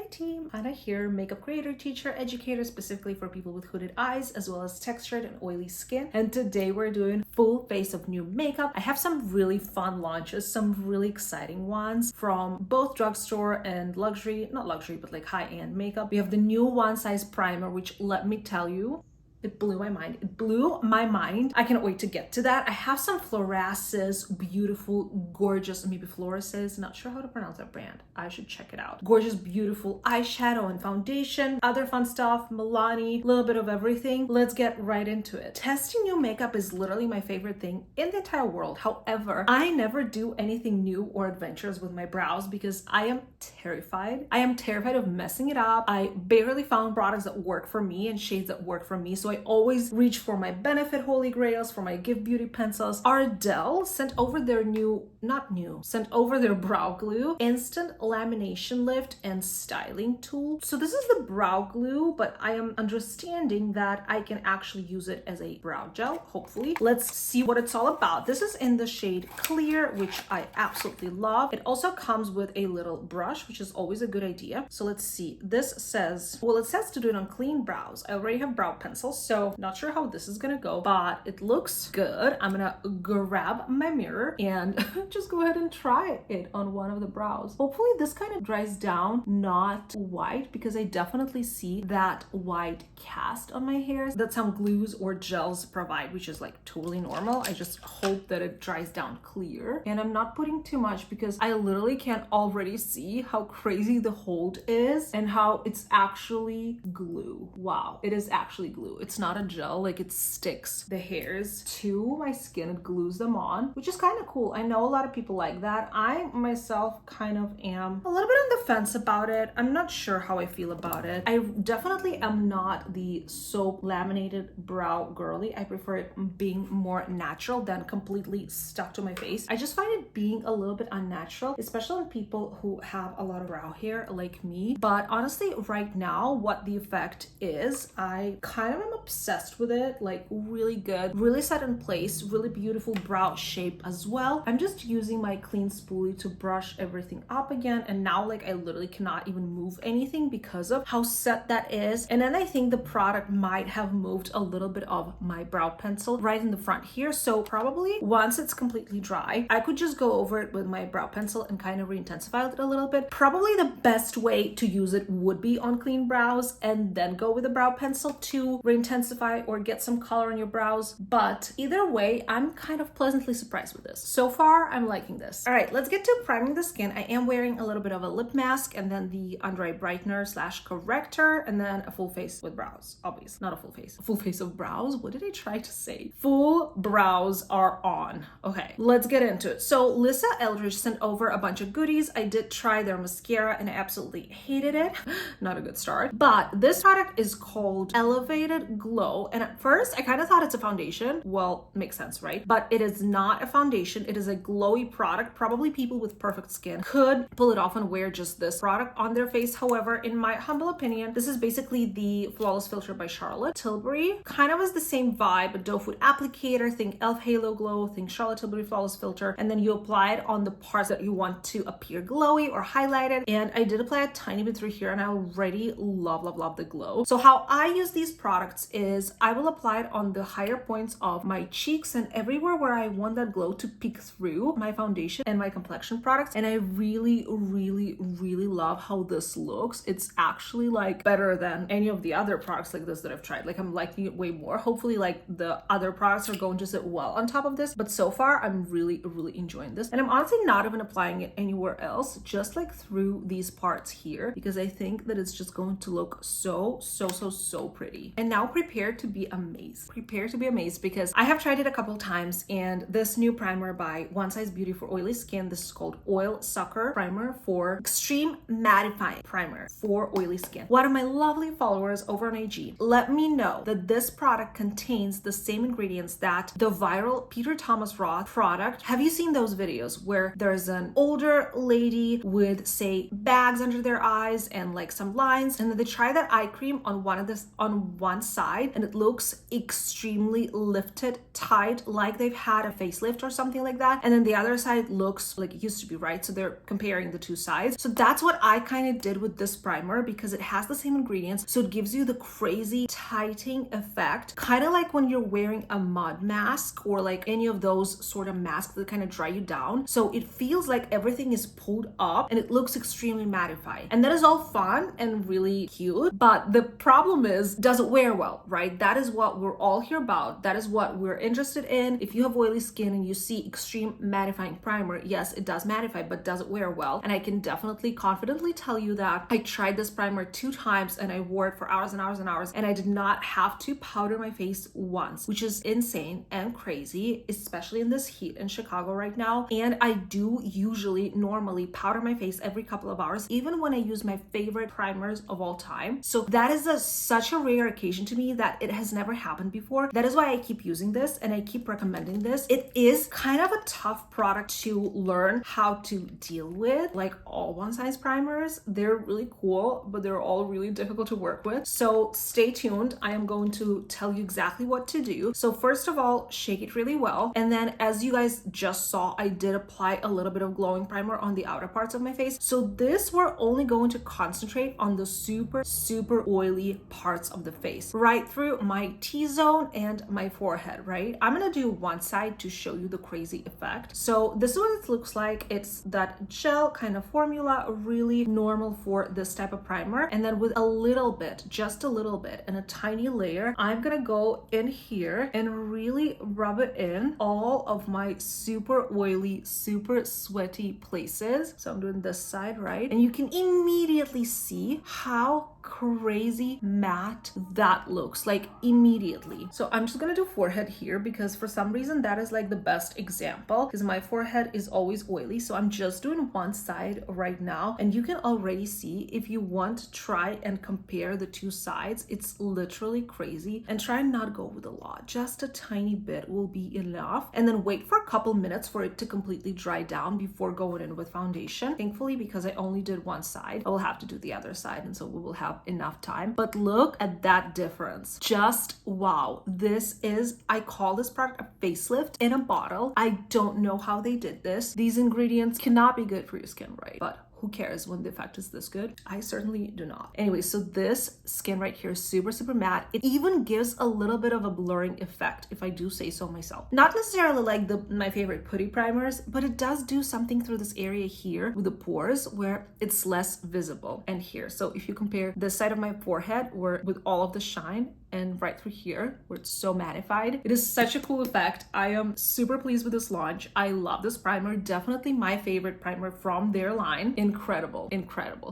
team, Anna here, makeup creator, teacher, educator, specifically for people with hooded eyes, as well as textured and oily skin. And today we're doing full face of new makeup. I have some really fun launches, some really exciting ones from both drugstore and luxury, not luxury, but like high-end makeup. We have the new One Size Primer, which let me tell you, it blew my mind. It blew my mind. I cannot wait to get to that. I have some Florasis, beautiful, gorgeous, maybe Florasis, not sure how to pronounce that brand. I should check it out. Gorgeous, beautiful eyeshadow and foundation, other fun stuff, Milani, a little bit of everything. Let's get right into it. Testing new makeup is literally my favorite thing in the entire world. However, I never do anything new or adventurous with my brows because I am terrified. I am terrified of messing it up. I barely found products that work for me and shades that work for me. So I always reach for my Benefit Holy Grails, for my Give Beauty pencils. Ardell sent over their sent over their brow glue, instant lamination lift and styling tool. So this is the brow glue, but I am understanding that I can actually use it as a brow gel, hopefully. Let's see what it's all about. This is in the shade Clear, which I absolutely love. It also comes with a little brush, which is always a good idea. So let's see. This says, well, it says to do it on clean brows. I already have brow pencils, so not sure how this is gonna go, but it looks good. I'm gonna grab my mirror and just go ahead and try it on one of the brows. Hopefully this kind of dries down, not white, because I definitely see that white cast on my hairs that some glues or gels provide, which is like totally normal. I just hope that it dries down clear. And I'm not putting too much because I literally can already see how crazy the hold is and how it's actually glue. Wow, it is actually glue. It's not a gel, like it sticks the hairs to my skin, it glues them on, which is kind of cool. I know a lot of people like that. I myself kind of am a little bit on the fence about it. I'm not sure how I feel about it. I definitely am not the soap laminated brow girly. I prefer it being more natural than completely stuck to my face. I just find it being a little bit unnatural, especially on people who have a lot of brow hair like me. But honestly, right now, what the effect is, I kind of am obsessed with it. Like really good, really set in place, really beautiful brow shape as well. I'm just using my clean spoolie to brush everything up again, and now like I literally cannot even move anything because of how set that is. And then I think the product might have moved a little bit of my brow pencil right in the front here, so probably once it's completely dry I could just go over it with my brow pencil and kind of re-intensify it a little bit. Probably the best way to use it would be on clean brows and then go with a brow pencil to re-intensify or get some color on your brows. But either way, I'm kind of pleasantly surprised with this. So far, I'm liking this. All right, let's get to priming the skin. I am wearing a little bit of a lip mask and then the under eye brightener slash corrector, and then a full face with brows. Obviously, not a full face of brows. What did I try to say? Full brows are on. Okay, let's get into it. So Lisa Eldridge sent over a bunch of goodies. I did try their mascara and I absolutely hated it. Not a good start. But this product is called Elevated Glow, and at first I kind of thought it's a foundation. Well, makes sense, right? But it is not a foundation. It is a glowy product. Probably people with perfect skin could pull it off and wear just this product on their face. However, in my humble opinion, this is basically the Flawless Filter by Charlotte Tilbury. Kind of is the same vibe, a doe foot applicator, think e.l.f. Halo Glow, think Charlotte Tilbury Flawless Filter, and then you apply it on the parts that you want to appear glowy or highlighted. And I did apply a tiny bit through here and I already love the glow. So how I use these products is I will apply it on the higher points of my cheeks and everywhere where I want that glow to peek through my foundation and my complexion products. And I really love how this looks. It's actually like better than any of the other products like this that I've tried. Like I'm liking it way more. Hopefully like the other products are going to sit well on top of this, but so far I'm really enjoying this. And I'm honestly not even applying it anywhere else, just like through these parts here, because I think that it's just going to look so pretty. And now prepare to be amazed. Prepare to be amazed because I have tried it a couple times, and this new primer by One Size Beauty for oily skin, this is called Oil Sucker Primer for Extreme Mattifying Primer for oily skin. One of my lovely followers over on IG let me know that this product contains the same ingredients that the viral Peter Thomas Roth product. Have you seen those videos where there's an older lady with, say, bags under their eyes and like some lines, and then they try that eye cream on one side side and it looks extremely lifted, tight, like they've had a facelift or something like that. And then the other side looks like it used to be, right? So they're comparing the two sides. So that's what I kind of did with this primer because it has the same ingredients. So it gives you the crazy tightening effect, kind of like when you're wearing a mud mask or like any of those sort of masks that kind of dry you down. So it feels like everything is pulled up and it looks extremely mattifying. And that is all fun and really cute. But the problem is, does it wear well, right? That is what we're all here about. That is what we're interested in. If you have oily skin and you see extreme mattifying primer, yes, it does mattify, but does it wear well? And I can definitely confidently tell you that I tried this primer 2 times and I wore it for hours and hours and hours, and I did not have to powder my face once, which is insane and crazy, especially in this heat in Chicago right now. And I do usually normally powder my face every couple of hours, even when I use my favorite primers of all time. So that is such a rare occasion to me that it has never happened before. That is why I keep using this and I keep recommending this. It is kind of a tough product to learn how to deal with. Like all one-size primers, they're really cool, but they're all really difficult to work with. So stay tuned. I am going to tell you exactly what to do. So first of all, shake it really well. And then as you guys just saw, I did apply a little bit of glowing primer on the outer parts of my face. So this, we're only going to concentrate on the super oily parts of the face, right through my T-zone and my forehead, right? I'm gonna do one side to show you the crazy effect. So this is what it looks like. It's that gel kind of formula, really normal for this type of primer. And then with a little bit, just a little bit and a tiny layer, I'm gonna go in here and really rub it in all of my super oily, super sweaty places. So I'm doing this side, right? And you can immediately see how crazy matte that looks, like immediately. So I'm just gonna do forehead here because for some reason that is like the best example because my forehead is always oily. So I'm just doing one side right now, and you can already see, if you want to try and compare the two sides, it's literally crazy. And try and not go with a lot, just a tiny bit will be enough, and then wait for a couple minutes for it to completely dry down before going in with foundation. Thankfully, because I only did one side, I will have to do the other side, and so we will have enough time. But look at that difference. Just wow. This is, I call this product a facelift in a bottle. I don't know how they did this. These ingredients cannot be good for your skin, right? But who cares when the effect is this good? I certainly do not. Anyway, so this skin right here is super matte. It even gives a little bit of a blurring effect, if I do say so myself. Not necessarily like my favorite putty primers, but it does do something through this area here with the pores where it's less visible, and here. So if you compare this side of my forehead where with all of the shine, and right through here where it's so mattified, it is such a cool effect. I am super pleased with this launch. I love this primer. Definitely my favorite primer from their line. Incredible.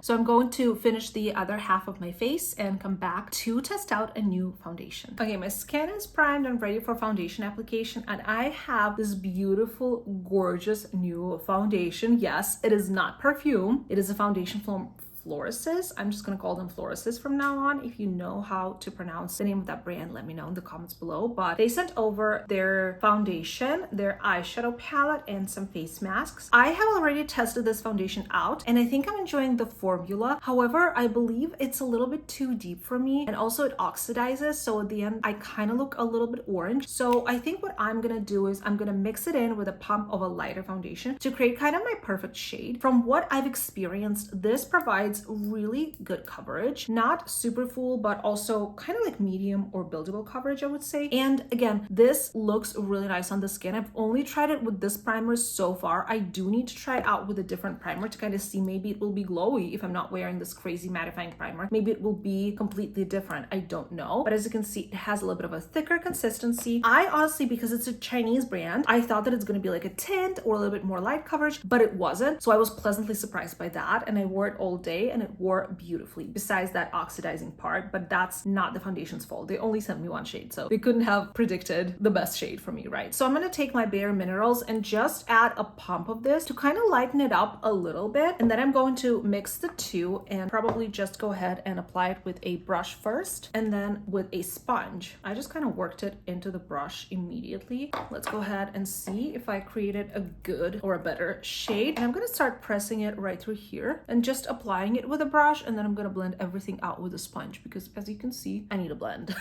So I'm going to finish the other half of my face and come back to test out a new foundation. Okay, my skin is primed and ready for foundation application, and I have this beautiful, gorgeous new foundation. Yes, it is not perfume. It is a foundation from Florasis. I'm just gonna call them Florasis from now on. If you know how to pronounce the name of that brand, let me know in the comments below. But they sent over their foundation, their eyeshadow palette, and some face masks. I have already tested this foundation out, and I think I'm enjoying the formula. However, I believe it's a little bit too deep for me, and also it oxidizes, so at the end I kind of look a little bit orange. So I think what I'm gonna do is I'm gonna mix it in with a pump of a lighter foundation to create kind of my perfect shade. From what I've experienced, this provides really good coverage, not super full, but also kind of like medium or buildable coverage, I would say. And again, this looks really nice on the skin. I've only tried it with this primer so far. I do need to try it out with a different primer to kind of see, maybe it will be glowy if I'm not wearing this crazy mattifying primer. Maybe it will be completely different. I don't know. But as you can see, it has a little bit of a thicker consistency. I honestly, because it's a Chinese brand, I thought that it's going to be like a tint or a little bit more light coverage, but it wasn't. So I was pleasantly surprised by that, and I wore it all day and it wore beautifully, besides that oxidizing part. But that's not the foundation's fault. They only sent me one shade, so they couldn't have predicted the best shade for me, right? So I'm gonna take my Bare Minerals and just add a pump of this to kind of lighten it up a little bit, and then I'm going to mix the two and probably just go ahead and apply it with a brush first and then with a sponge. I just kind of worked it into the brush immediately. Let's go ahead and see if I created a good or a better shade, and I'm gonna start pressing it right through here and just applying applying it with a brush, and then I'm gonna blend everything out with a sponge because as you can see, I need a blend.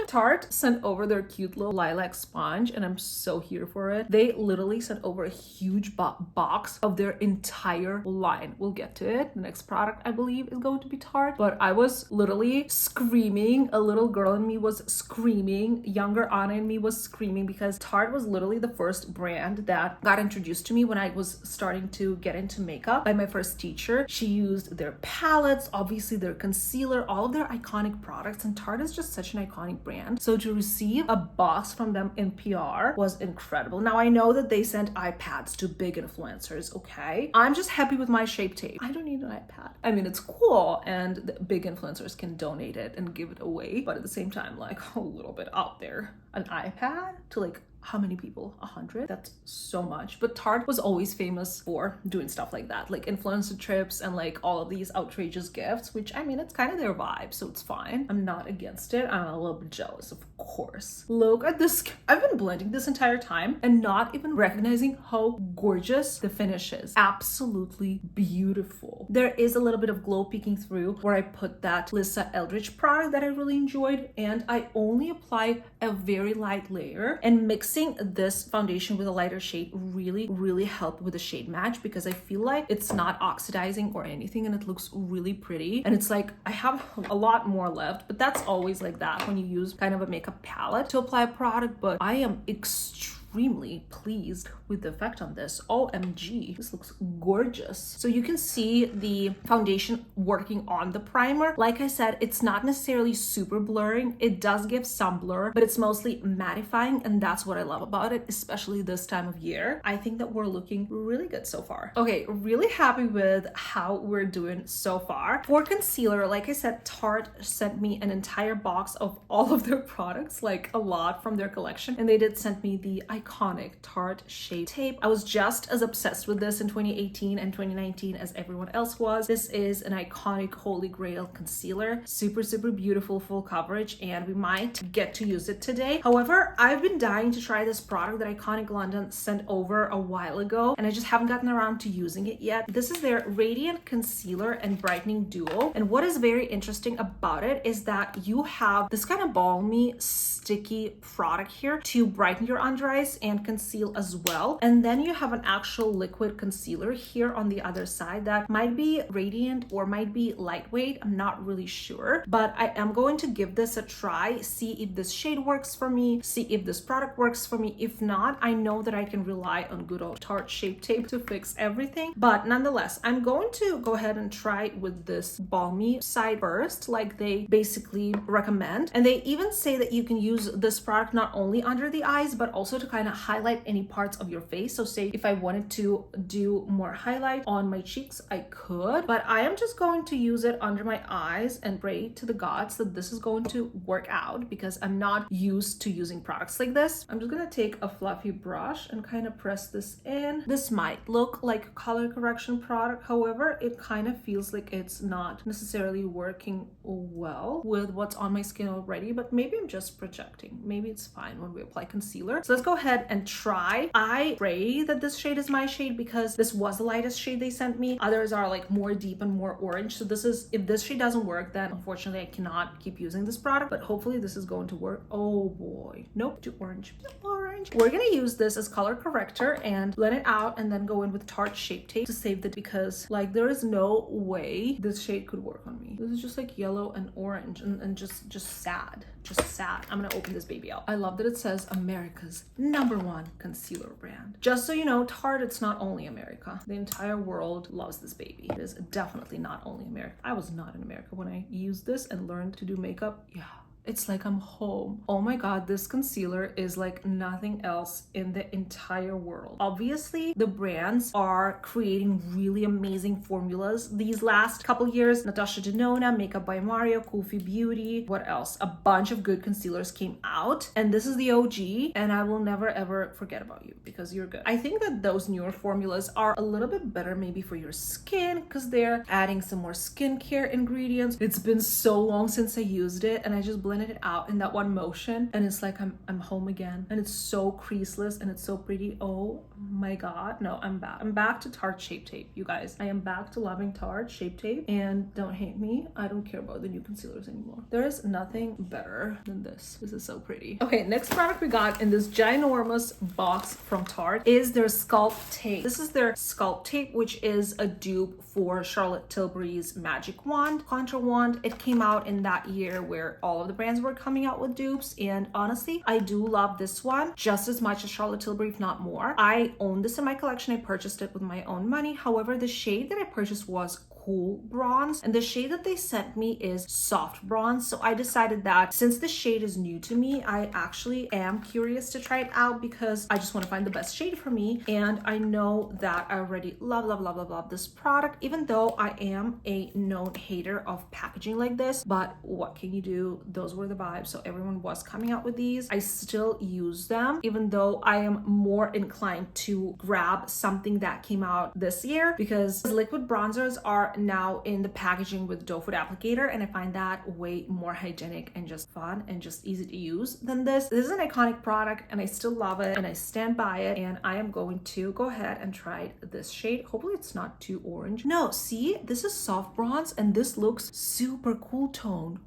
Tarte sent over their cute little lilac sponge and I'm so here for it. They literally sent over a huge box of their entire line. We'll get to it. The next product I believe is going to be Tarte, but I was literally screaming. A little girl in me was screaming. Younger Anna in me was screaming because Tarte was literally the first brand that got introduced to me when I was starting to get into makeup by my first teacher. She used their palettes, obviously their concealer, all of their iconic products, and Tarte is just such an iconic brand. So to receive a box from them in PR was incredible. Now I know that they sent iPads to big influencers, okay? I'm just happy with my Shape Tape. I don't need an iPad. I mean, it's cool and the big influencers can donate it and give it away, but at the same time, like a little bit out there. An iPad to like how many people? 100? That's so much. But Tarte was always famous for doing stuff like that, like influencer trips and like all of these outrageous gifts, which I mean, it's kind of their vibe, so it's fine. I'm not against it. I'm a little bit jealous, of course. Look at this. I've been blending this entire time and not even recognizing how gorgeous the finish is. Absolutely beautiful. There is a little bit of glow peeking through where I put that Lisa Eldridge product that I really enjoyed, and I only apply a very light layer, and mixing this foundation with a lighter shade really helped with the shade match because I feel like it's not oxidizing or anything and it looks really pretty. And it's like I have a lot more left, but that's always like that when you use kind of a makeup palette to apply a product. But I am extremely pleased with the effect on this. OMG, this looks gorgeous. So you can see the foundation working on the primer. Like I said, it's not necessarily super blurring. It does give some blur, but it's mostly mattifying, and that's what I love about it, especially this time of year. I think that we're looking really good so far. Okay, really happy with how we're doing so far. For concealer, like I said, Tarte sent me an entire box of all of their products, like a lot from their collection, and they did send me the iconic Tarte Shape Tape. I was just as obsessed with this in 2018 and 2019 as everyone else was. This is an iconic holy grail concealer. Super beautiful, full coverage, and we might get to use it today. However, I've been dying to try this product that Iconic London sent over a while ago, and I just haven't gotten around to using it yet. This is their Radiant Concealer and Brightening Duo, and what is very interesting about it is that you have this kind of balmy, sticky product here to brighten your under eyes and conceal as well. And then you have an actual liquid concealer here on the other side that might be radiant or might be lightweight. I'm not really sure, but I am going to give this a try, see if this shade works for me, see if this product works for me. If not, I know that I can rely on good old Tarte Shape Tape to fix everything. But nonetheless, I'm going to go ahead and try with this balmy side first, like they basically recommend. And they even say that you can use this product not only under the eyes, but also to kind of highlight any parts of your face. So say if I wanted to do more highlight on my cheeks, I could, but I am just going to use it under my eyes and pray to the gods that this is going to work out because I'm not used to using products like this. I'm just gonna take a fluffy brush and kind of press this in. This might look like a color correction product, however, it kind of feels like it's not necessarily working well with what's on my skin already, but maybe I'm just projecting. Maybe it's fine when we apply concealer. So let's go ahead and try. I pray that this shade is my shade because this was the lightest shade they sent me. Others are like more deep and more orange. So this is, if this shade doesn't work, then unfortunately I cannot keep using this product, but hopefully this is going to work. Oh boy. Nope, too orange. Orange. We're gonna use this as color corrector and blend it out and then go in with Tarte Shape Tape to save it because like there is no way this shade could work on me. This is just like yellow and orange and just sad. Just sad. I'm gonna open this baby out. I love that it says America's #1 concealer brand. Just so you know, Tarte, it's not only America. The entire world loves this baby. It is definitely not only America. I was not in America when I used this and learned to do makeup. Yeah. It's like I'm home. Oh my god, this concealer is like nothing else in the entire world. Obviously, the brands are creating really amazing formulas these last couple years. Natasha, Denona, Makeup by Mario, KULFI Beauty. What else? A bunch of good concealers came out, and this is the OG, and I will never ever forget about you because you're good. I think that those newer formulas are a little bit better maybe for your skin because they're adding some more skincare ingredients. It's been so long since I used it, and I just blended blended it out in that one motion, and it's like I'm home again, and it's so creaseless and it's so pretty. Oh my god, no, I'm back to Tarte Shape Tape, you guys. I am back to loving Tarte Shape Tape, and don't hate me, I don't care about the new concealers anymore. There is nothing better than this. This is so pretty. Okay, next product we got in this ginormous box from Tarte is their Sculpt Tape. This is their Sculpt Tape, which is a dupe for Charlotte Tilbury's Magic Wand, Contour Wand. It came out in that year where all of the brands were coming out with dupes, and honestly, I do love this one just as much as Charlotte Tilbury, if not more. I own this in my collection. I purchased it with my own money. However, the shade that I purchased was Cool Bronze, and the shade that they sent me is Soft Bronze. So I decided that since the shade is new to me, I actually am curious to try it out because I just want to find the best shade for me. And I know that I already love this product, even though I am a known hater of packaging like this. But what can you do? Those were the vibes. So everyone was coming out with these. I still use them, even though I am more inclined to grab something that came out this year, because liquid bronzers are now in the packaging with doe foot applicator, and I find that way more hygienic and just fun and just easy to use than this. This is an iconic product and I still love it and I stand by it, and I am going to go ahead and try this shade. Hopefully it's not too orange. No, see, this is soft bronze and this looks super cool toned.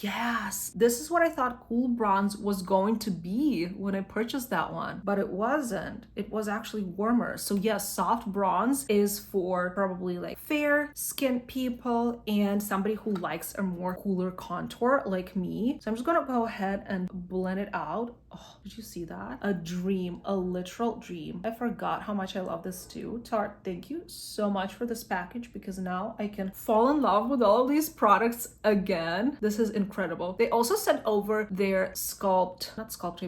Yes, this is what I thought Cool Bronze was going to be when I purchased that one, but it wasn't. It was actually warmer. So yes, soft bronze is for probably like fair skinned people and somebody who likes a more cooler contour like me. So I'm just gonna go ahead and blend it out. Oh, did you see that? A dream, a literal dream. I forgot how much I love this too. Tarte, thank you so much for this package, because now I can fall in love with all of these products again. This is incredible. They also sent over their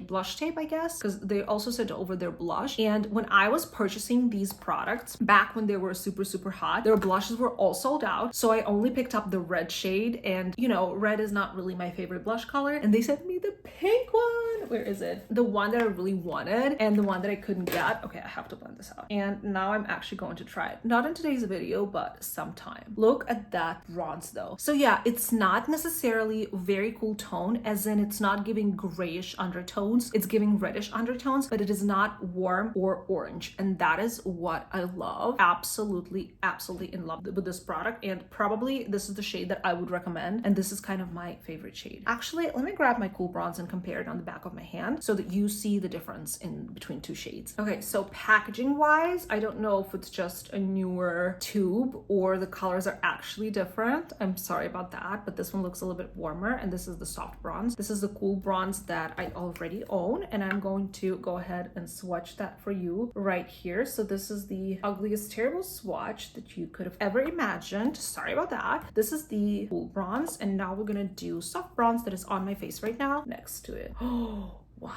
blush tape, I guess, because they also sent over their blush. And when I was purchasing these products back when they were super hot, their blushes were all sold out. So I only picked up the red shade, and you know, red is not really my favorite blush color. And they sent me the pink one. Where is it? The one that I really wanted and the one that I couldn't get. Okay, I have to blend this out. And now I'm actually going to try it. Not in today's video, but sometime. Look at that bronze though. So yeah, it's not necessarily very cool tone, as in it's not giving grayish undertones. It's giving reddish undertones, but it is not warm or orange. And that is what I love. Absolutely in love with this product. And probably this is the shade that I would recommend. And this is kind of my favorite shade. Actually, let me grab my Cool Bronze and compare it on the back of my hand so that you see the difference in between two shades. Okay, so packaging wise, I don't know if it's just a newer tube or the colors are actually different. I'm sorry about that, but this one looks a little bit warmer, and this is the soft bronze. This is the Cool Bronze that I already own, and I'm going to go ahead and swatch that for you right here. So this is the ugliest terrible swatch that you could have ever imagined. Sorry about that. This is the Cool Bronze, and now we're gonna do soft bronze that is on my face right now next to it. Oh, wow.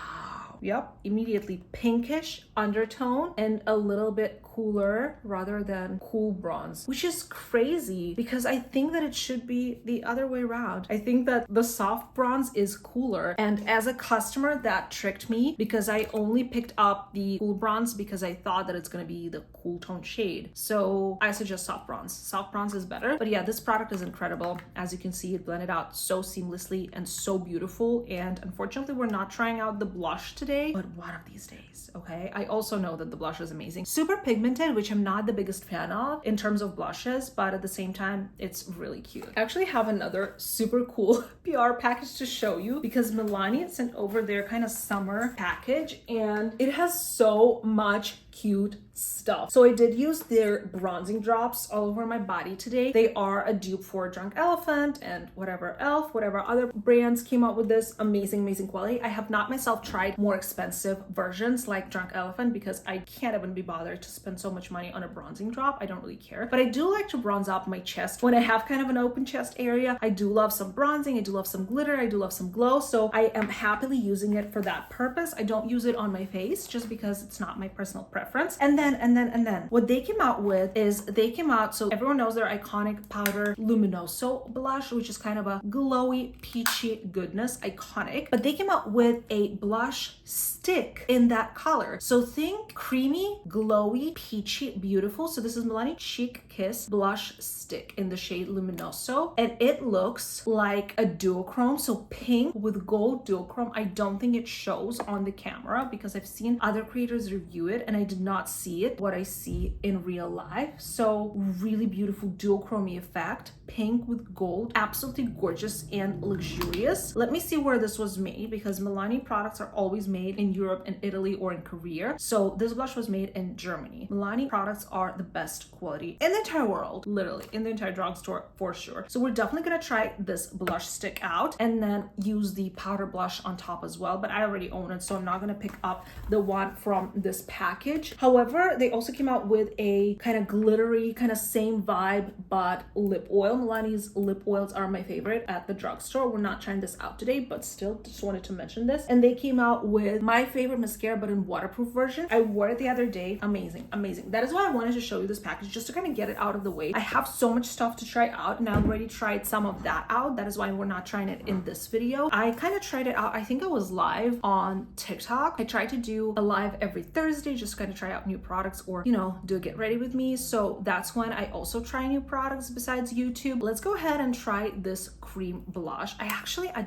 Yep, immediately pinkish undertone and a little bit cooler rather than Cool Bronze, which is crazy because I think that it should be the other way around. I think that the soft bronze is cooler, and as a customer that tricked me because I only picked up the Cool Bronze because I thought that it's going to be the cool tone shade. So I suggest soft bronze. Soft bronze is better, but yeah, this product is incredible. As you can see, it blended out so seamlessly and so beautiful. And unfortunately, we're not trying out the blush today, but one of these days, okay? I also know that the blush is amazing. Super pigmented, which I'm not the biggest fan of in terms of blushes, but at the same time, it's really cute. I actually have another super cool PR package to show you because Milani sent over their kind of summer package, and it has so much cute stuff. So I did use their bronzing drops all over my body today. They are a dupe for Drunk Elephant and whatever other brands came out with this amazing quality. I have not myself tried more expensive versions like Drunk Elephant because I can't even be bothered to spend so much money on a bronzing drop. I don't really care, but I do like to bronze up my chest when I have kind of an open chest area. I do love some bronzing, I do love some glitter, I do love some glow, so I am happily using it for that purpose. I don't use it on my face just because it's not my personal preference. reference. And then what they came out with is so everyone knows their iconic powder Luminoso blush, which is kind of a glowy, peachy goodness, iconic. But they came out with a blush stick in that color. So think creamy, glowy, peachy, beautiful. So this is Milani Cheek Kiss blush stick in the shade Luminoso, and it looks like a duochrome, so pink with gold duochrome. I don't think it shows on the camera because I've seen other creators review it and I did not see it what I see in real life. So really beautiful duochrome effect, pink with gold, absolutely gorgeous and luxurious. Let me see where this was made, because Milani products are always made in Europe and Italy or in Korea. So this blush was made in Germany. Milani products are the best quality in the entire world, literally in the entire drugstore for sure. So we're definitely gonna try this blush stick out and then use the powder blush on top as well, but I already own it, so I'm not gonna pick up the one from this package. However, they also came out with a kind of glittery, kind of same vibe, but lip oil. Milani's lip oils are my favorite at the drugstore. We're not trying this out today, but still just wanted to mention this. And they came out with my favorite mascara, but in waterproof version. I wore it the other day. Amazing, amazing. That is why I wanted to show you this package, just to kind of get it out of the way. I have so much stuff to try out and I already tried some of that out. That is why we're not trying it in this video. I kind of tried it out. I think I was live on TikTok. I try to do a live every Thursday, just kind of try out new products or, you know, do a get ready with me. So that's when I also try new products besides YouTube. Let's go ahead and try this cream blush. I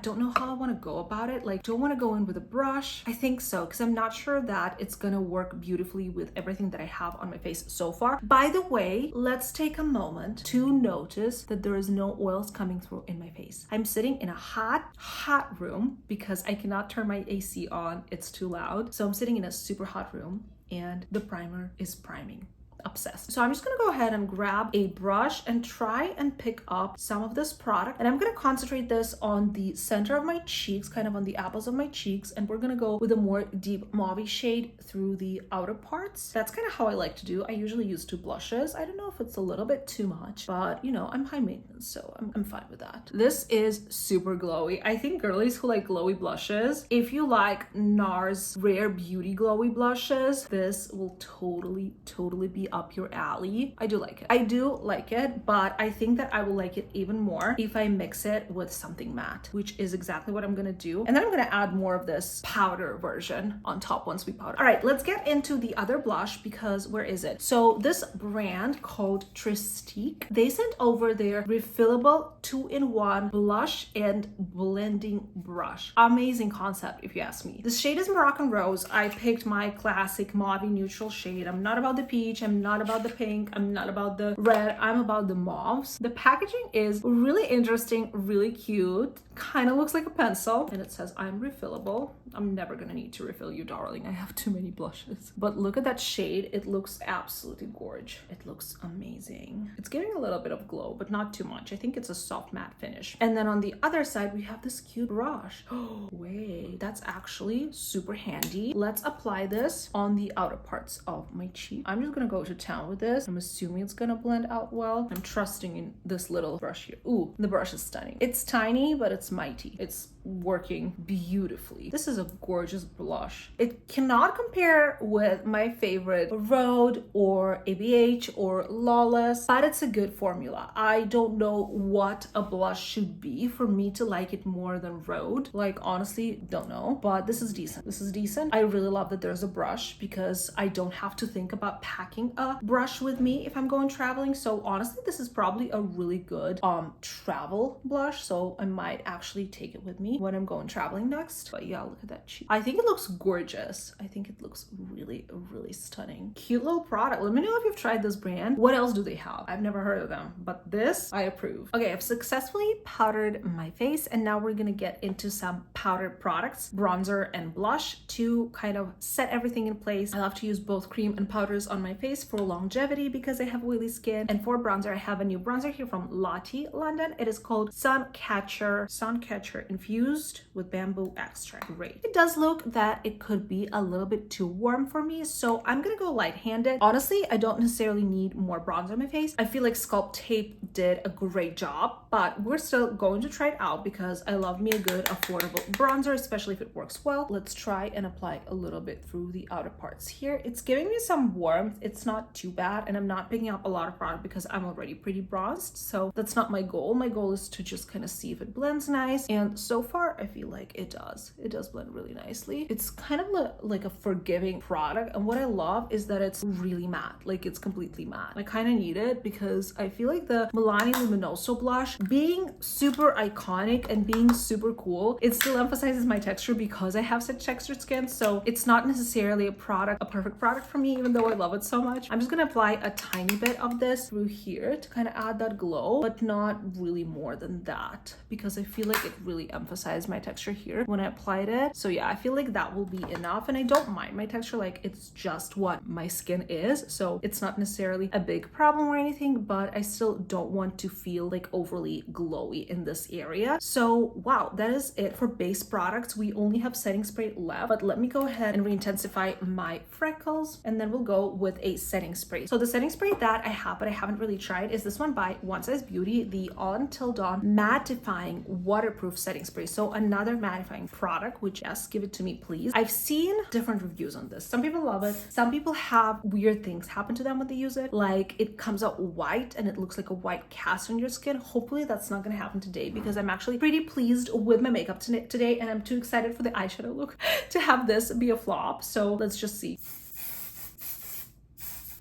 don't know how I want to go about it. Like, do I want to go in with a brush? I think so, because I'm not sure that it's gonna work beautifully with everything that I have on my face so far. By the way, let's take a moment to notice that there is no oils coming through in my face. I'm sitting in a hot room because I cannot turn my AC on. It's too loud. So I'm sitting in a super hot room and the primer is priming. Obsessed. So I'm just gonna go ahead and grab a brush and try and pick up some of this product, and I'm gonna concentrate this on the center of my cheeks, kind of on the apples of my cheeks, and we're gonna go with a more deep mauve shade through the outer parts. That's kind of how I like to do. I usually use two blushes. I don't know if it's a little bit too much, but you know, I'm high maintenance, so I'm fine with that. This is super glowy. I think girlies who like glowy blushes, if you like NARS Rare Beauty glowy blushes, this will totally be up your alley. I do like it, but I think that I will like it even more if I mix it with something matte, which is exactly what I'm gonna do. And then I'm gonna add more of this powder version on top once we powder. All right, let's get into the other blush, because where is it? So this brand called Tristique, they sent over their refillable 2-in-1 blush and blending brush. Amazing concept if you ask me. This shade is Moroccan Rose. I picked my classic mauve neutral shade. I'm not about the peach, I'm not about the pink, I'm not about the red, I'm about the mauves. The packaging is really interesting, really cute, kind of looks like a pencil, and it says I'm refillable. I'm never gonna need to refill you, darling. I have too many blushes. But look at that shade. It looks absolutely gorgeous. It looks amazing. It's giving a little bit of glow, but not too much. I think it's a soft matte finish. And then on the other side, we have this cute brush. Oh, wait, that's actually super handy. Let's apply this on the outer parts of my cheek. I'm just gonna go to town with this. I'm assuming it's gonna blend out well. I'm trusting in this little brush here. Ooh, the brush is stunning. It's tiny, but it's mighty. It's working beautifully. This is a gorgeous blush. It cannot compare with my favorite Rhode or ABH or Lawless, but it's a good formula. I don't know what a blush should be for me to like it more than Rhode. Like, honestly, don't know, but this is decent. This is decent. I really love that there's a brush, because I don't have to think about packing a brush with me if I'm going traveling. So honestly, this is probably a really good travel blush, so I might actually take it with me when I'm going traveling next. But yeah, look at that cheek. I think it looks gorgeous. I think it looks really stunning. Cute little product. Let me know if you've tried this brand. What else do they have? I've never heard of them, but this I approve. Okay, I've successfully powdered my face, and now we're gonna get into some powdered products, bronzer and blush, to kind of set everything in place. I love to use both cream and powders on my face for longevity because I have oily skin. And for bronzer, I have a new bronzer here from Lottie London. It is called Suncatcher Infused infused with bamboo extract. Great. It does look that it could be a little bit too warm for me, so I'm gonna go light-handed. Honestly, I don't necessarily need more bronzer on my face. I feel like Sculpt Tape did a great job, but we're still going to try it out because I love me a good affordable bronzer, especially if it works well. Let's try and apply a little bit through the outer parts here. It's giving me some warmth. It's not too bad, and I'm not picking up a lot of product because I'm already pretty bronzed, so that's not my goal. My goal is to just kind of see if it blends nice, and so far I feel like it does. It does blend really nicely. It's kind of like a forgiving product, and what I love is that it's really matte. Like, it's completely matte. I kind of need it because I feel like the Milani Luminoso blush, being super iconic and being super cool, it still emphasizes my texture because I have such textured skin, so it's not necessarily a perfect product for me, even though I love it so much. I'm just gonna apply a tiny bit of this through here to kind of add that glow, but not really more than that because I feel like it really emphasized my texture here when I applied it. So yeah, I feel like that will be enough, and I don't mind my texture. Like, it's just what my skin is, so it's not necessarily a big problem or anything, but I still don't want to feel like overly glowy in this area. So wow, that is it for base products. We only have setting spray left, but let me go ahead and re-intensify my freckles, and then we'll go with a setting spray. So the setting spray that I have but I haven't really tried is this one by One Size Beauty, the All Until Dawn mattifying waterproof setting spray. So another mattifying product, which, yes, give it to me please. I've seen different reviews on this. Some people love it, some people have weird things happen to them when they use it, like it comes out white and it looks like a white cast on your skin. Hopefully that's not gonna happen today because I'm actually pretty pleased with my makeup today, and I'm too excited for the eyeshadow look to have this be a flop. So let's just see.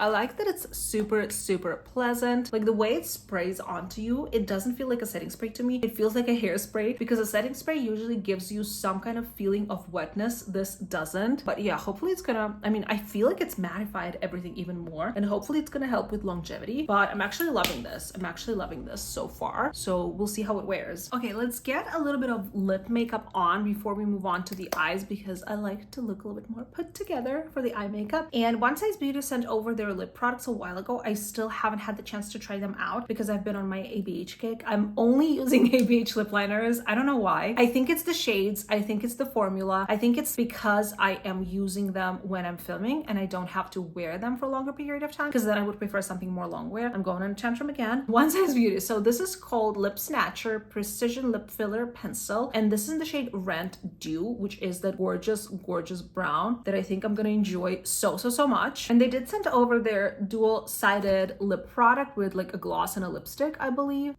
I like that it's super, super pleasant. Like, the way it sprays onto you, it doesn't feel like a setting spray to me. It feels like a hairspray because a setting spray usually gives you some kind of feeling of wetness. This doesn't. But yeah, hopefully it's gonna, I mean, I feel like it's mattified everything even more, and hopefully it's gonna help with longevity. But I'm actually loving this. I'm actually loving this so far. So we'll see how it wears. Okay, let's get a little bit of lip makeup on before we move on to the eyes because I like to look a little bit more put together for the eye makeup. And One Size Beauty sent over their lip products a while ago. I still haven't had the chance to try them out because I've been on my ABH kick. I'm only using ABH lip liners. I don't know why. I think it's the shades. I think it's the formula. I think it's because I am using them when I'm filming and I don't have to wear them for a longer period of time, because then I would prefer something more long wear. I'm going on a tantrum again. One Size Beauty. So this is called Lip Snatcher Precision Lip Filler Pencil, and this is in the shade Rent Dew, which is that gorgeous, gorgeous brown that I think I'm gonna enjoy so much. And they did send over their dual-sided lip product with like a gloss and a lipstick, I believe.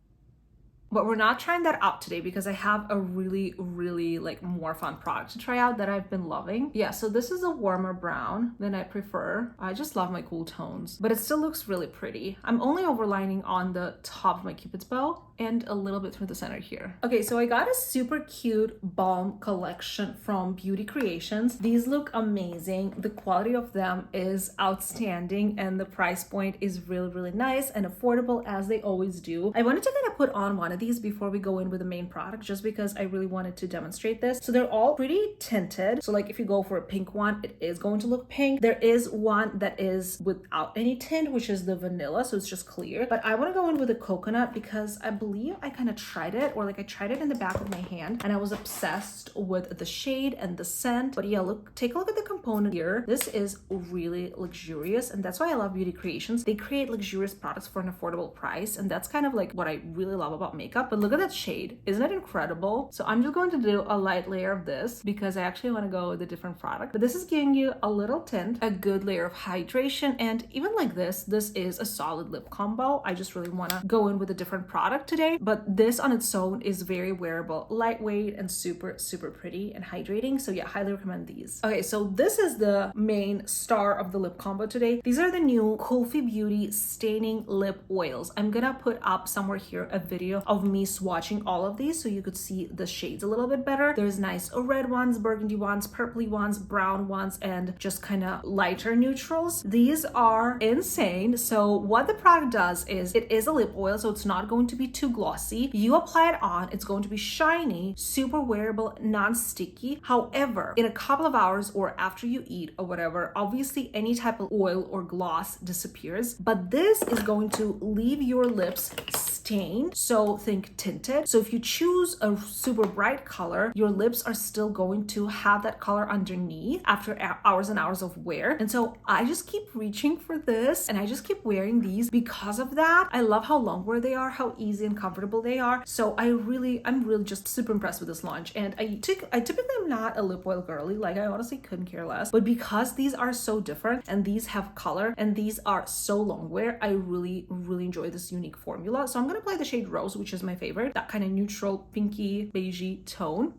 But we're not trying that out today because I have a really like more fun product to try out that I've been loving. Yeah, so this is a warmer brown than I prefer. I just love my cool tones, but it still looks really pretty. I'm only overlining on the top of my Cupid's bow and a little bit through the center here. Okay, so I got a super cute balm collection from Beauty Creations. These look amazing. The quality of them is outstanding and the price point is really nice and affordable, as they always do. I wanted to kind of put on one of these before we go in with the main product, just because I really wanted to demonstrate this. So they're all pretty tinted. So like if you go for a pink one, it is going to look pink. There is one that is without any tint, which is the vanilla, so it's just clear. But I want to go in with a coconut because I believe I kind of tried it, or like I tried it in the back of my hand and I was obsessed with the shade and the scent. But yeah, look, take a look at the component here. This is really luxurious, and that's why I love Beauty Creations. They create luxurious products for an affordable price, and that's kind of like what I really love about makeup. But look at that shade. Isn't it incredible? So I'm just going to do a light layer of this because I actually want to go with a different product. But this is giving you a little tint, a good layer of hydration, and even like this is a solid lip combo. I just really want to go in with a different product today, but this on its own is very wearable, lightweight, and super pretty and hydrating. So yeah, highly recommend these. Okay, so this is the main star of the lip combo today. These are the new KULFI Beauty Staining Lip Oils. I'm gonna put up somewhere here a video of me swatching all of these so you could see the shades a little bit better. There's nice red ones, burgundy ones, purpley ones, brown ones, and just kind of lighter neutrals. These are insane. So what the product does is it is a lip oil, so it's not going to be too too glossy. You apply it on, it's going to be shiny, super wearable, non-sticky. However, in a couple of hours or after you eat or whatever, obviously any type of oil or gloss disappears, but this is going to leave your lips stained, so think tinted. So if you choose a super bright color, your lips are still going to have that color underneath after hours and hours of wear. And so I just keep reaching for this and I just keep wearing these because of that. I love how long wear they are, how easy and comfortable they are. So I'm really just super impressed with this launch. And I typically am not a lip oil girly, like I honestly couldn't care less, but because these are so different and these have color and these are so long wear, I really enjoy this unique formula. So I'm gonna apply the shade Rose, which is my favorite, that kind of neutral pinky beigey tone.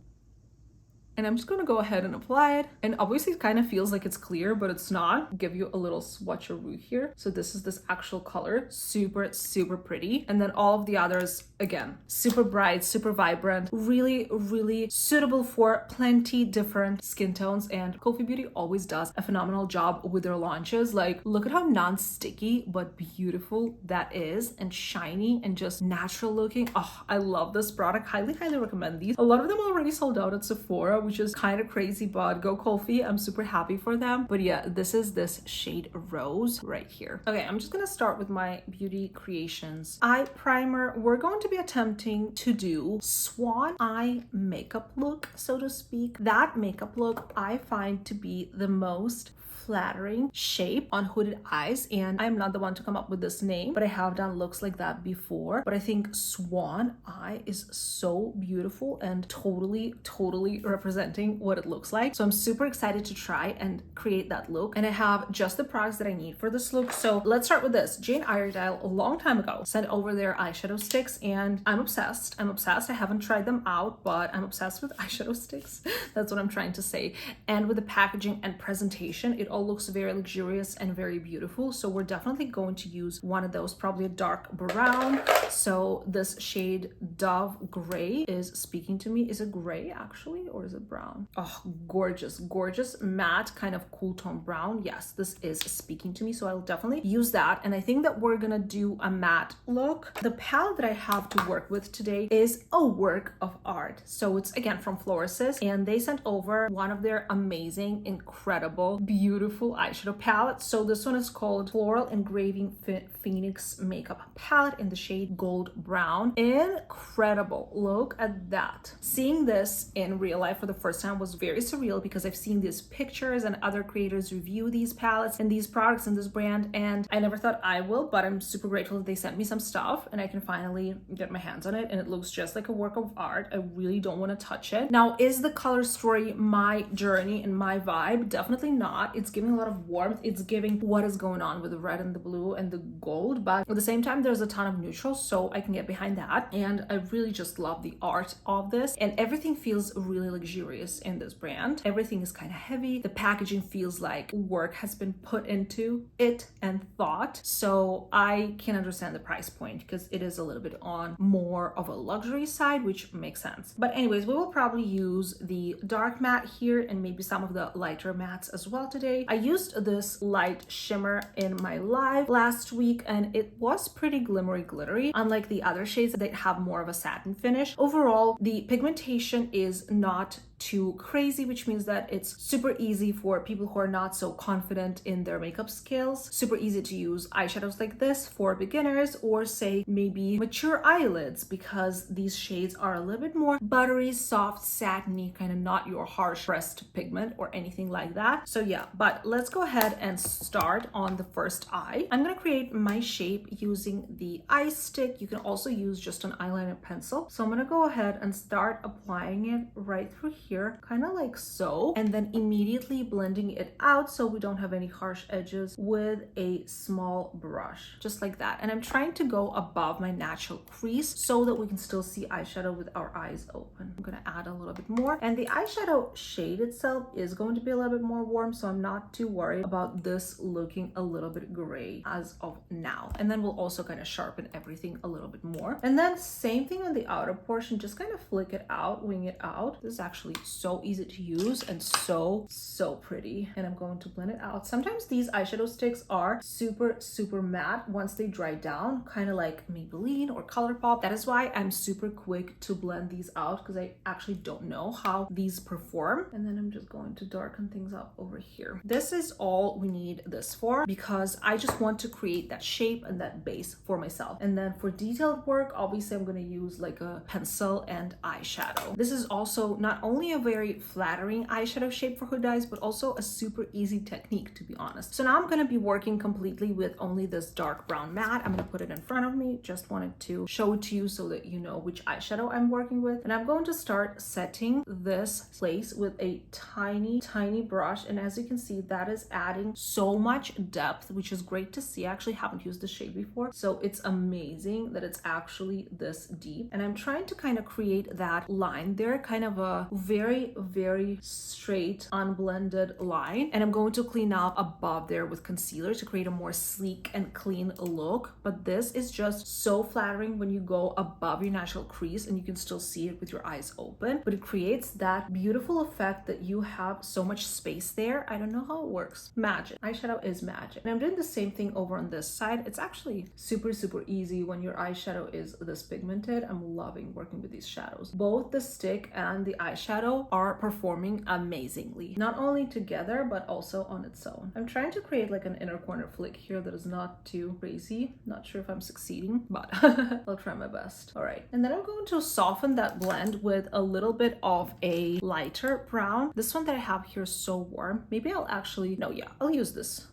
And I'm just gonna go ahead and apply it. And obviously it kind of feels like it's clear, but it's not. Give you a little swatcheroo here. So this is this actual color, super pretty. And then all of the others, again, super bright, super vibrant, really suitable for plenty different skin tones. And KULFI Beauty always does a phenomenal job with their launches. Like, look at how non-sticky but beautiful that is, and shiny and just natural looking. Oh, I love this product. Highly recommend these. A lot of them already sold out at Sephora, which is kind of crazy, but go KULFI. I'm super happy for them. But yeah, this is this shade Rose right here. Okay, I'm just gonna start with my Beauty Creations eye primer. We're going to be attempting to do swan eye makeup look, so to speak. That makeup look I find to be the most flattering shape on hooded eyes, and I'm not the one to come up with this name, but I have done looks like that before. But I think swan eye is so beautiful and totally representing what it looks like. So I'm super excited to try and create that look, and I have just the products that I need for this look. So let's start with this. Jane Iredale a long time ago sent over their eyeshadow sticks, and I'm obsessed. I haven't tried them out, but I'm obsessed with eyeshadow sticks. That's what I'm trying to say. And with the packaging and presentation, it all looks very luxurious and very beautiful. So we're definitely going to use one of those, probably a dark brown. So this shade Dove Gray is speaking to me. Is it gray actually, or is it brown? Oh, gorgeous matte kind of cool tone brown. Yes, this is speaking to me, so I'll definitely use that. And I think that we're gonna do a matte look. The palette that I have to work with today is a work of art. So it's again from Florasis, and they sent over one of their amazing, incredible, beautiful eyeshadow palettes. So this one is called Floral Engraving Phoenix Makeup Palette in the shade Gold Brown. Incredible. Look at that. Seeing this in real life for the first time was very surreal, because I've seen these pictures and other creators review these palettes and these products and this brand, and I never thought I will, but I'm super grateful that they sent me some stuff and I can finally get my hands on it, and it looks just like a work of art. I really don't want to touch it. Now, is the color story my journey and my vibe? Definitely not. It's giving a lot of warmth. It's giving what is going on with the red and the blue and the gold, but at the same time there's a ton of neutrals, so I can get behind that. And I really just love the art of this, and everything feels really luxurious in this brand. Everything is kind of heavy. The packaging feels like work has been put into it and thought. So I can understand the price point, because it is a little bit on more of a luxury side, which makes sense. But anyways, we will probably use the dark matte here and maybe some of the lighter mattes as well today. I used this light shimmer in my live last week, and it was pretty glimmery glittery, unlike the other shades that have more of a satin finish. Overall, the pigmentation is not too crazy, which means that it's super easy for people who are not so confident in their makeup skills. Super easy to use eyeshadows like this for beginners, or say maybe mature eyelids, because these shades are a little bit more buttery, soft, satiny, kind of not your harsh pressed pigment or anything like that. So yeah, but let's go ahead and start on the first eye. I'm gonna create my shape using the eye stick. You can also use just an eyeliner pencil. So I'm gonna go ahead and start applying it right through here, kind of like so, and then immediately blending it out so we don't have any harsh edges with a small brush, just like that. And I'm trying to go above my natural crease so that we can still see eyeshadow with our eyes open. I'm gonna add a little bit more, and the eyeshadow shade itself is going to be a little bit more warm, so I'm not too worried about this looking a little bit gray as of now. And then we'll also kind of sharpen everything a little bit more. And then same thing on the outer portion, just kind of flick it out, wing it out. This is actually so easy to use and so pretty. And I'm going to blend it out. Sometimes these eyeshadow sticks are super matte once they dry down, kind of like Maybelline or ColourPop. That is why I'm super quick to blend these out, because I actually don't know how these perform. And then I'm just going to darken things up over here. This is all we need this for, because I just want to create that shape and that base for myself. And then for detailed work, obviously I'm going to use like a pencil and eyeshadow. This is also not only a very flattering eyeshadow shape for hooded eyes, but also a super easy technique, to be honest. So now I'm going to be working completely with only this dark brown matte. I'm going to put it in front of me. Just wanted to show it to you so that you know which eyeshadow I'm working with. And I'm going to start setting this place with a tiny brush. And as you can see, that is adding so much depth, which is great to see. I actually haven't used this shade before, so it's amazing that it's actually this deep. And I'm trying to kind of create that line there, kind of a very straight unblended line. And I'm going to clean up above there with concealer to create a more sleek and clean look. But this is just so flattering when you go above your natural crease and you can still see it with your eyes open, but it creates that beautiful effect that you have so much space there. I don't know how it works. Magic. Eyeshadow is magic. And I'm doing the same thing over on this side. It's actually super easy when your eyeshadow is this pigmented. I'm loving working with these shadows. Both the stick and the eyeshadow are performing amazingly, not only together but also on its own. I'm trying to create like an inner corner flick here that is not too crazy. Not sure if I'm succeeding, but I'll try my best. All right, and then I'm going to soften that blend with a little bit of a lighter brown. This one that I have here is so warm. Maybe I'll actually, no, yeah, I'll use this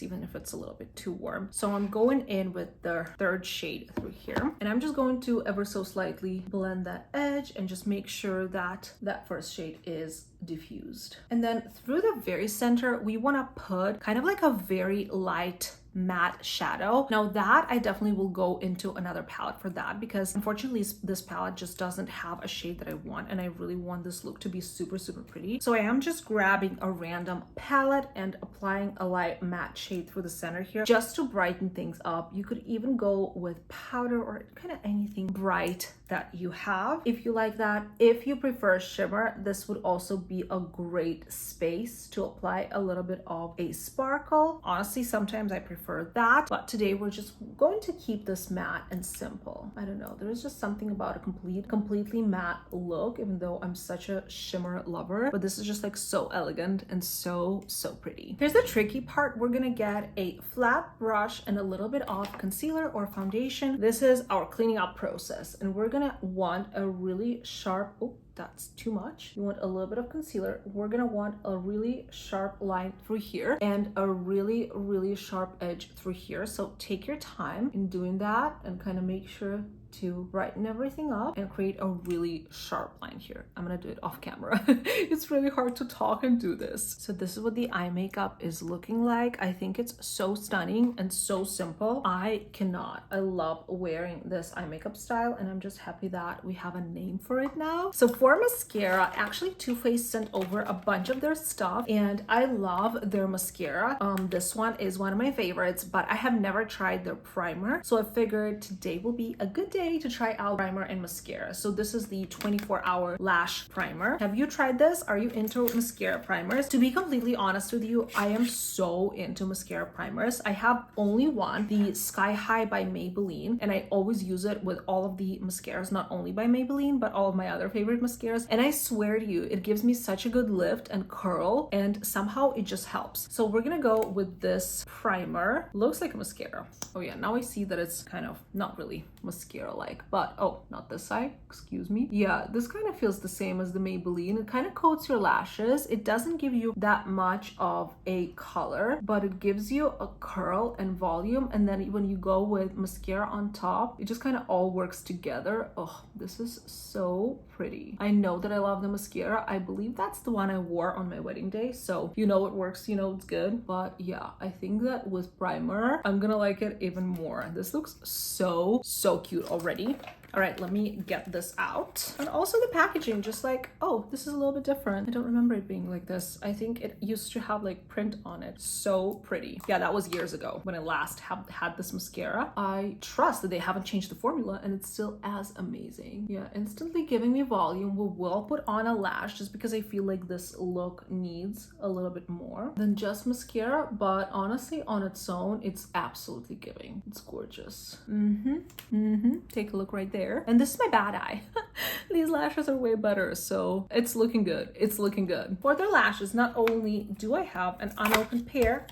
even if it's a little bit too warm. So I'm going in with the third shade through here, and I'm just going to ever so slightly blend that edge and just make sure that that first shade is diffused. And then through the very center, we want to put kind of like a very light matte shadow. Now that I definitely will go into another palette for that, because unfortunately this palette just doesn't have a shade that I want, and I really want this look to be super pretty. So I am just grabbing a random palette and applying a light matte shade through the center here just to brighten things up. You could even go with powder or kind of anything bright that you have if you like that. If you prefer shimmer, this would also be a great space to apply a little bit of a sparkle. Honestly, sometimes I prefer that, but today we're just going to keep this matte and simple. I don't know, there's just something about a completely matte look, even though I'm such a shimmer lover, but this is just like so elegant and so pretty. Here's the tricky part. We're gonna get a flat brush and a little bit of concealer or foundation. This is our cleaning up process, and we're gonna want a really sharp, oh, that's too much. You want a little bit of concealer. We're gonna want a really sharp line through here and a really sharp edge through here. So take your time in doing that and kind of make sure to brighten everything up and create a really sharp line here. I'm gonna do it off camera. It's really hard to talk and do this. So this is what the eye makeup is looking like. I think it's so stunning and so simple. I love wearing this eye makeup style, and I'm just happy that we have a name for it now. So for mascara, actually Too Faced sent over a bunch of their stuff, and I love their mascara. This one is one of my favorites, but I have never tried their primer, so I figured today will be a good day to try out primer and mascara. So this is the 24-hour lash primer. Have you tried this? Are you into mascara primers? To be completely honest with you, I am so into mascara primers. I have only one, the Sky High by Maybelline, and I always use it with all of the mascaras, not only by Maybelline, but all of my other favorite mascaras. And I swear to you, it gives me such a good lift and curl, and somehow it just helps. So we're gonna go with this primer. Looks like a mascara. Oh yeah, now I see that it's kind of not really mascara like, but oh, not this side, excuse me. Yeah, this kind of feels the same as the Maybelline. It kind of coats your lashes. It doesn't give you that much of a color, but it gives you a curl and volume, and then when you go with mascara on top, it just kind of all works together. Oh, this is so pretty. I know that I love the mascara. I believe that's the one I wore on my wedding day, so you know it works, you know it's good. But yeah, I think that with primer I'm gonna like it even more. This looks so cute already. All right, let me get this out. And also the packaging, just like, oh, this is a little bit different. I don't remember it being like this. I think it used to have like print on it. So pretty. Yeah, that was years ago when I last had this mascara. I trust that they haven't changed the formula and it's still as amazing. Yeah, instantly giving me volume. We will put on a lash just because I feel like this look needs a little bit more than just mascara, but honestly on its own, it's absolutely giving. It's gorgeous. Take a look right there. And this is my bad eye. These lashes are way better, so it's looking good. It's looking good. For their lashes, not only do I have an unopened pair,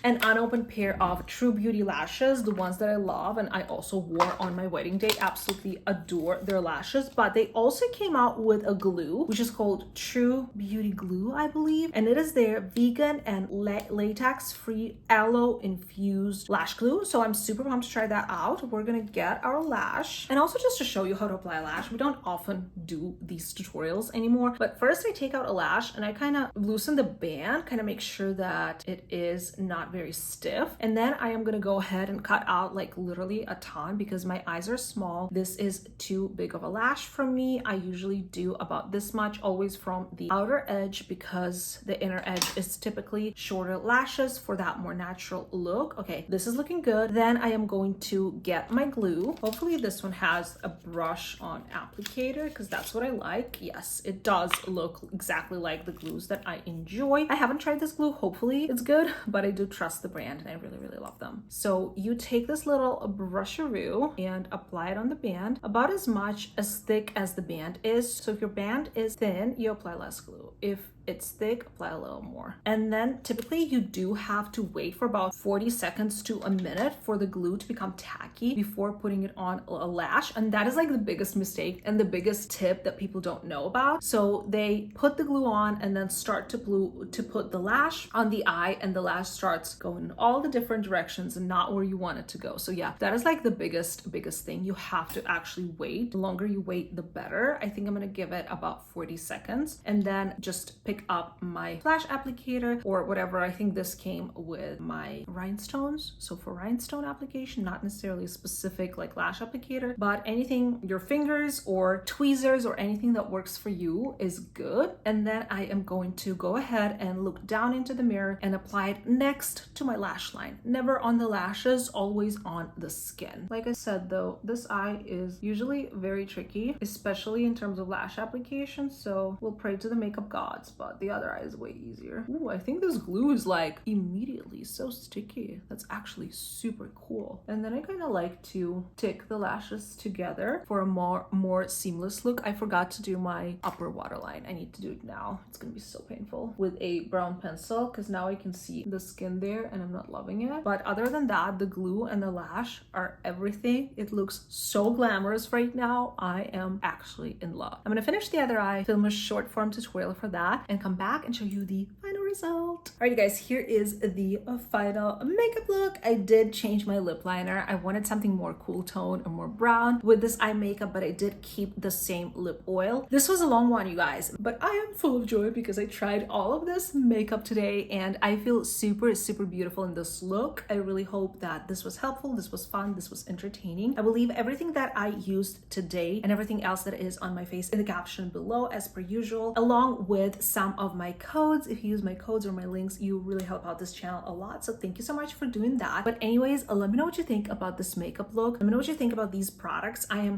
an unopened pair of True Beauty lashes, the ones that I love and I also wore on my wedding day. Absolutely adore their lashes, but they also came out with a glue which is called True Beauty Glue, I believe, and it is their vegan and latex free aloe infused lash glue. So I'm super pumped to try that out. We're gonna get our lash, and also just to show you how to apply a lash, we don't often do these tutorials anymore, but first I take out a lash and I kind of loosen the band, kind of make sure that it is not very stiff, and then I am gonna go ahead and cut out like literally a ton because my eyes are small. This is too big of a lash for me. I usually do about this much, always from the outer edge, because the inner edge is typically shorter lashes for that more natural look. Okay, this is looking good. Then I am going to get my glue. Hopefully this one has a brush on applicator because that's what I like. Yes, it does look exactly like the glues that I enjoy. I haven't tried this glue. Hopefully it's good, but I do trust the brand and I really love them. So you take this little brusharoo and apply it on the band about as much as thick as the band is. So if your band is thin, you apply less glue. If it's thick, apply a little more. And then typically you do have to wait for about 40 seconds to a minute for the glue to become tacky before putting it on a lash. And that is like the biggest mistake and the biggest tip that people don't know about. So they put the glue on and then start to put the lash on the eye, and the lash starts going in all the different directions and not where you want it to go. So yeah, that is like the biggest thing. You have to actually wait. The longer you wait, the better. I think I'm gonna give it about 40 seconds and then just pick up my flash applicator or whatever. I think this came with my rhinestones. So for rhinestone application, not necessarily a specific like lash applicator, but anything, your fingers or tweezers or anything that works for you is good. And then I am going to go ahead and look down into the mirror and apply it next to my lash line. Never on the lashes, always on the skin. Like I said though, this eye is usually very tricky, especially in terms of lash application. So we'll pray to the makeup gods, but the other eye is way easier. Ooh, I think this glue is like immediately so sticky. That's actually super cool. And then I kind of like to stick the lashes together for a more seamless look. I forgot to do my upper waterline. I need to do it now. It's gonna be so painful with a brown pencil because now I can see the skin there and I'm not loving it. But other than that, the glue and the lash are everything. It looks so glamorous right now. I am actually in love. I'm gonna finish the other eye, film a short form tutorial for that, and come back and show you the final result. Alrighty guys, here is the final makeup look. I did change my lip liner. I wanted something more cool tone or more brown with this eye makeup, but I did keep the same lip oil. This was a long one, you guys, but I am full of joy because I tried all of this makeup today and I feel super beautiful in this look. I really hope that this was helpful, this was fun, this was entertaining. I will leave everything that I used today and everything else that is on my face in the caption below as per usual, along with some of my codes. If you use my codes or my links, you really help out this channel a lot, so thank you so much for doing that. But anyways, let me know what you think about this makeup look. Let me know what you think about these products. I am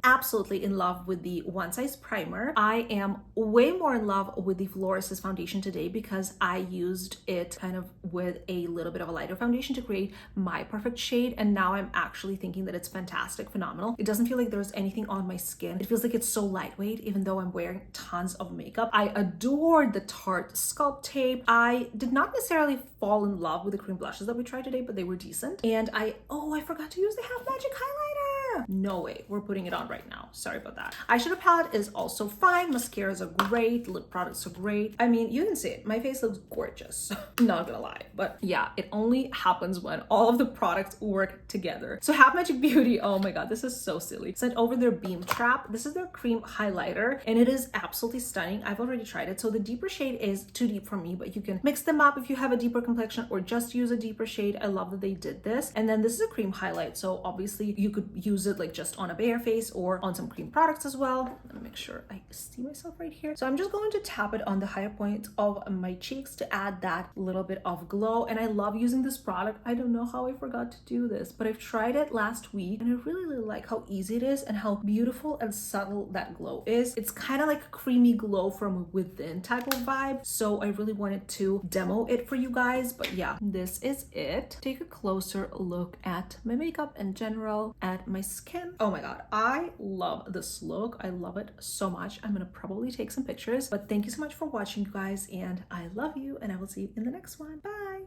absolutely in love with the One Size primer. I am way more in love with the Florasis foundation today because I used it kind of with a little bit of a lighter foundation to create my perfect shade, and now I'm actually thinking that it's fantastic, phenomenal. It doesn't feel like there's anything on my skin. It feels like it's so lightweight even though I'm wearing tons of makeup. I adored the Tarte Sculpt Tape. I did not necessarily fall in love with the cream blushes that we tried today, but they were decent. And I forgot to use the Half Magic highlighter. No way, we're putting it on right now. Sorry about that. Eyeshadow palette is also fine. Mascaras are great. Lip products are great. I mean, you can see it. My face looks gorgeous. Not gonna lie. But yeah, it only happens when all of the products work together. So Half Magic Beauty, oh my god, this is so silly. Sent over their Beam Trap. This is their cream highlighter and it is absolutely stunning. I've already tried it. So the deeper shade is too deep for me, but you can mix them up if you have a deeper complexion or just use a deeper shade. I love that they did this. And then this is a cream highlight. So obviously you could use it like just on a bare face or on some cream products as well. Let me make sure I see myself right here. So I'm just going to tap it on the higher point of my cheeks to add that little bit of glow. And I love using this product. I don't know how I forgot to do this, but I've tried it last week and I really like how easy it is and how beautiful and subtle that glow is. It's kind of like a creamy glow from within type of vibe. So I really wanted to demo it for you guys. But yeah, this is it. Take a closer look at my makeup in general, at my skin. Oh my god, I love this look. I love it so much. I'm gonna probably take some pictures, but thank you so much for watching, you guys, and I love you, and I will see you in the next one. Bye.